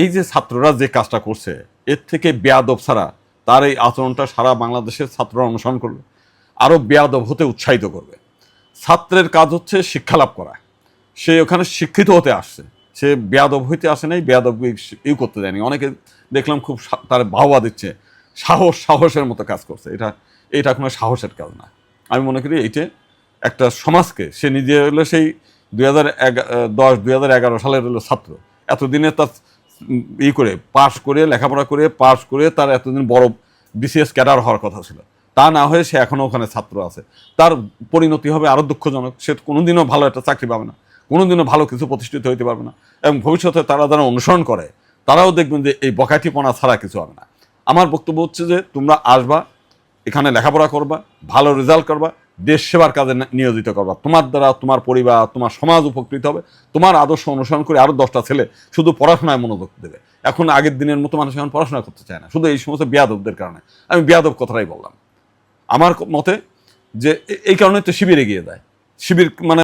এই যে ছাত্ররা যে কাজটা করছে এর থেকে বেয়াদব ছাড়া তার এই আচরণটা সারা বাংলাদেশের ছাত্ররা অনুসরণ করবে, আরও বেয়াদব হতে উৎসাহিত করবে। ছাত্রের কাজ হচ্ছে শিক্ষা লাভ করা, সে ওখানে শিক্ষিত হতে আসছে, সে বেয়াদব হইতে আসে নাই, বেয়াদব করতে দেয়নি। অনেকে দেখলাম খুব তার বাহবা দিচ্ছে, সাহসের মতো কাজ করছে। এটা কোনো সাহসের কাজ না। আমি মনে করি এইটা একটা সমাজকে, সে নিজে হলো সেই 2011 সালের হলো ছাত্র, এতদিনে তার করে পাশ করে লেখাপড়া করে পাশ করে তার এতদিন বড় বিসিএস ক্যাডার হওয়ার কথা ছিল, তা না হয়ে সে এখনও ওখানে ছাত্র আছে। তার পরিণতি হবে আরও দুঃখজনক। সে কোনোদিনও ভালো একটা চাকরি পাবে না, কোনোদিনও ভালো কিছু প্রতিষ্ঠিত হইতে পারবে না, এবং ভবিষ্যতে তারা যারা অনুসরণ করে তারাও দেখবেন যে এই বকাটিপনা ছাড়া কিছু হবে না। আমার বক্তব্য হচ্ছে যে তোমরা আসবা, এখানে লেখাপড়া করবা, ভালো রেজাল্ট করবা, দেশ সেবার কাজে নিয়োজিত করবা। তোমার দ্বারা তোমার পরিবার, তোমার সমাজ উপকৃত হবে। তোমার আদর্শ অনুসরণ করে আরও 10টা ছেলে শুধু পড়াশোনায় মনোযোগ দেবে। এখন আগের দিনের মতো মানুষ এখন পড়াশোনা করতে চায় না, শুধু এই সমস্ত বেয়াদবদের কারণে। আমি বেয়াদব কথাটাই বললাম। আমার মতে যে এই কারণে তো শিবিরে গিয়ে যায়। শিবির মানে